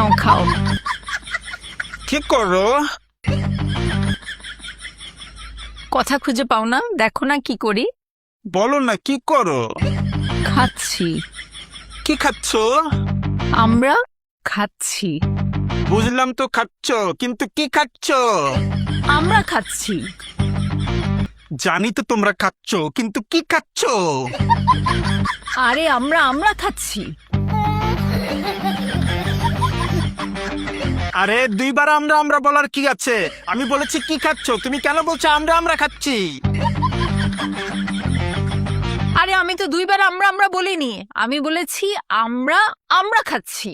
নাও খাও। কি করো? কথা খুঁজে পাও না? দেখো না কি করি। বলো না কি করো? খাচ্ছি। কি খাচ্ছ? আমরা খাচ্ছি। বুঝলাম তো খাচ্ছ, কিন্তু কি খাচ্ছ? আমরা খাচ্ছি। জানি তো তোমরা খাচ্ছ, কিন্তু কি খাচ্ছ? আরে আমরা খাচ্ছি। আরে দুইবার আমরা বলার কি আছে? আমি বলেছি কি খাচ্ছ, তুমি কেন বলছো আমরা খাচ্ছি? আরে আমি তো দুইবার আমরা বলিনি, আমি বলেছি আমরা খাচ্ছি।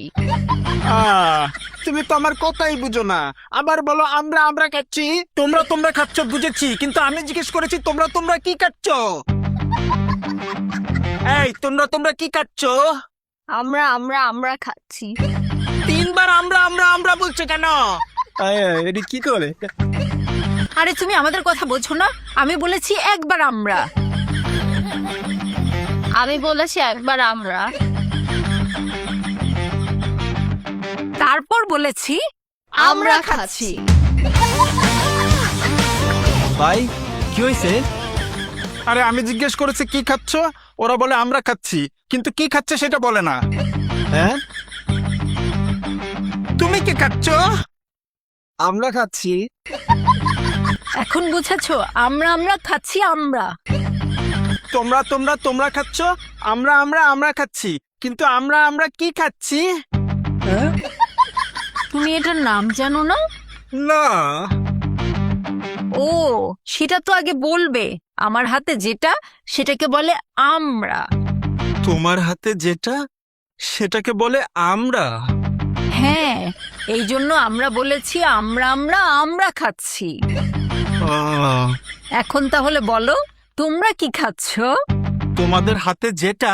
তুমি তো আমার কথাই বুঝো না। আবার বলো আমরা খাচ্ছি। তোমরা খাচ্ছ বুঝেছি, কিন্তু আমি জিজ্ঞেস করেছি তোমরা কি খাচ্ছ? এই তোমরা কি খাচ্ছ? আমরা খাচ্ছি। তিনবার আমরা বলছো কেন? এটি কি করে? আরে তুমি আমাদের কথা বোঝো না? আমি বলেছি একবার আমরা। আমি বলেছি একবার আমরা। তারপর বলেছি আমরা খাচ্ছি। ভাই কি হয়েছে? আরে আমি জিজ্ঞেস করেছি কি খাচ্ছ, ওরা বলে আমরা খাচ্ছি, কিন্তু কি খাচ্ছে সেটা বলে না। হ্যাঁ তুমি কি খাচ্ছ? আমরা খাচ্ছি। এখন বুঝেছো? আমরা খাচ্ছি। আমরা তোমরা খাচ্ছ, আমরা খাচ্ছি, কিন্তু আমরা কি খাচ্ছি? হ্যাঁ তুমি এটার নাম জানো না? না। ও, সেটা তো আগে বলবে। আমার হাতে যেটা সেটাকে বলে আমরা। তোমার হাতে যেটা সেটাকে বলে আমরা? হ্যাঁ, এই জন্য আমরা বলেছি আমরা খাচ্ছি। আহ, এখন তাহলে বলো তোমরা কি খাচ্ছ? তোমাদের হাতে যেটা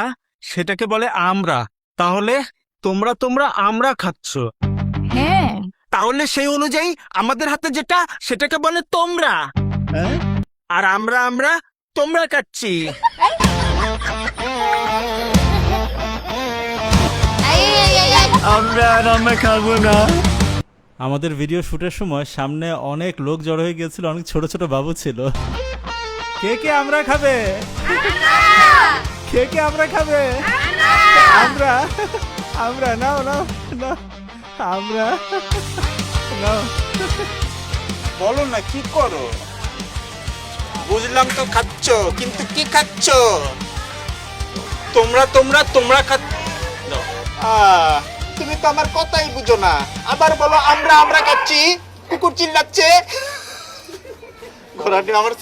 সেটাকে বলে আমরা, তাহলে তোমরা আমরা খাচ্ছ। হ্যাঁ, তাহলে সেই অনুযায়ী আমাদের হাতে যেটা সেটাকে বলে তোমরা, হ্যাঁ আর আমরা তোমরা খাচ্ছি। আমরা খাবো না। আমাদের ভিডিও শুটের সময় সামনে অনেক লোক জড়ো হয়ে গিয়েছিল, অনেক ছোট ছোট বাবু ছিল। কে কে আমরা খাবে? কে কে আমরা খাবে? আমরা নাও আমরা নাও। বলো না কি করো? বুঝলাম তো খাচ্ছ, কিন্তু কি খাচ্ছ? তোমরা খাচ্ছ। তুমি তো আমার কথাই বুঝো না। আবার বলো আমরা খাচ্ছি। কুকুর চিল্লাচ্ছে। ঘোড়াটি আমার